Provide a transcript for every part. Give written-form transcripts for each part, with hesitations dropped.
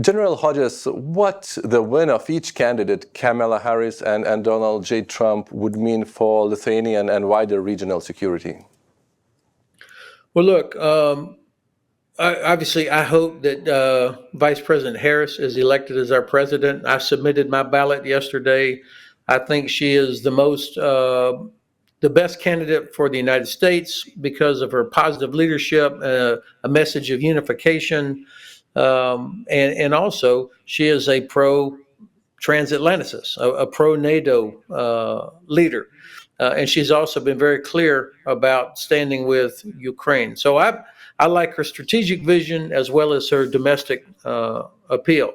General Hodges, what the win of each candidate, Kamala Harris and Donald J. Trump, would mean for Lithuanian and wider regional security? Well, look, obviously, I hope that Vice President Harris is elected as our president. I submitted my ballot yesterday. I think she is the best candidate for the United States because of her positive leadership, a message of unification, and also she is a pro-transatlanticist, a pro-NATO leader. And she's also been very clear about standing with Ukraine. So I like her strategic vision as well as her domestic appeal.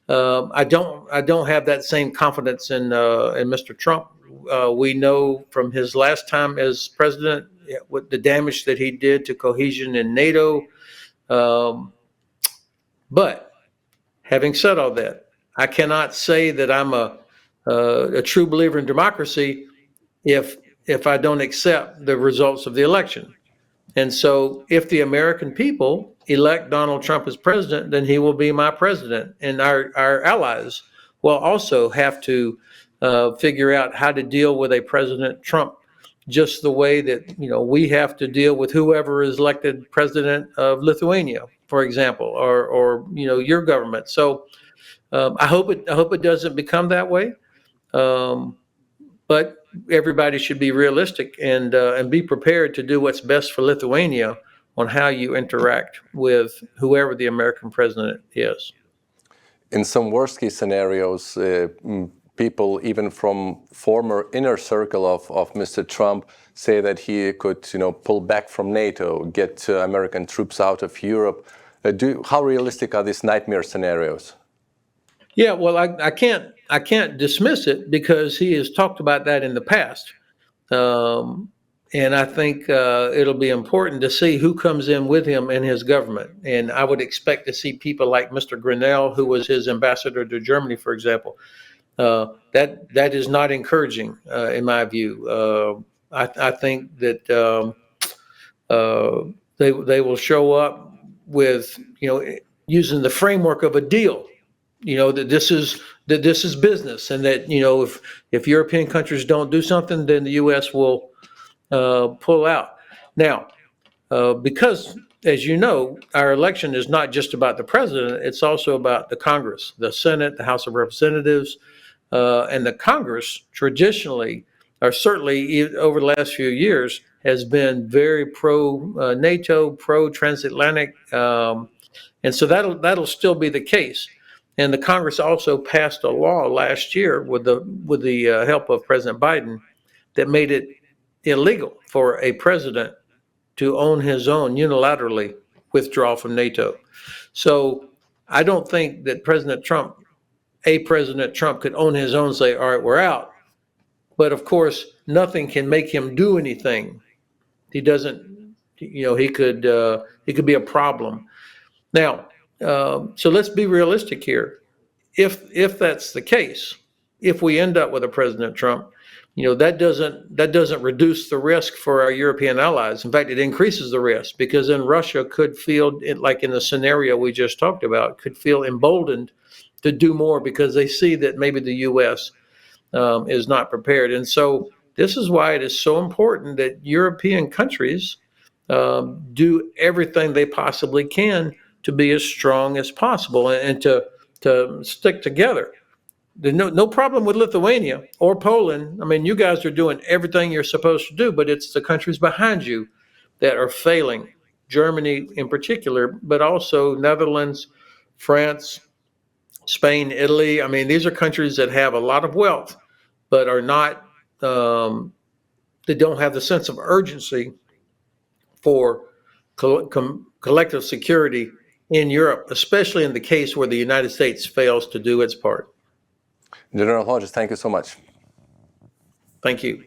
I don't have that same confidence in Mr. Trump. We know from his last time as president what the damage that he did to cohesion in NATO. But having said all that, I cannot say that I'm a true believer in democracy if I don't accept the results of the election. And so if the American people elect Donald Trump as president, then he will be my president. And our allies will also have to figure out how to deal with a President Trump, just the way that, we have to deal with whoever is elected president of Lithuania, for example, or your government. So I hope it doesn't become that way. But everybody should be realistic and be prepared to do what's best for Lithuania on how you interact with whoever the American president is. In some worst-case scenarios, people, even from former inner circle of Mr. Trump, say that he could, pull back from NATO, get American troops out of Europe. How realistic are these nightmare scenarios? Yeah, well, I can't dismiss it because he has talked about that in the past. And I think it'll be important to see who comes in with him in his government. And I would expect to see people like Mr. Grinnell, who was his ambassador to Germany, for example. That is not encouraging, in my view. I think that they will show up with, using the framework of a deal. That this is business, and that if European countries don't do something, then the U.S. will pull out. Now, because as you know, our election is not just about the president; it's also about the Congress, the Senate, the House of Representatives, and the Congress. Traditionally, or certainly over the last few years, has been very pro NATO, pro transatlantic, and so that'll still be the case. And the Congress also passed a law last year with the help of President Biden that made it illegal for a president to own his own, unilaterally withdraw from NATO. So I don't think that President Trump could own his own and say, all right, we're out. But of course, nothing can make him do anything. He doesn't, he could be a problem. Now, so let's be realistic here. If that's the case, if we end up with a President Trump, that doesn't reduce the risk for our European allies. In fact, it increases the risk, because then Russia could feel, like in the scenario we just talked about, could feel emboldened to do more because they see that maybe the U.S. Is not prepared. And so this is why it is so important that European countries do everything they possibly can to be as strong as possible and to stick together. There's no problem with Lithuania or Poland. I mean, you guys are doing everything you're supposed to do, but it's the countries behind you that are failing. Germany in particular, but also Netherlands, France, Spain, Italy. I mean, these are countries that have a lot of wealth, but are not, they don't have the sense of urgency for collective security in Europe, especially in the case where the United States fails to do its part. General Hodges, thank you so much. Thank you.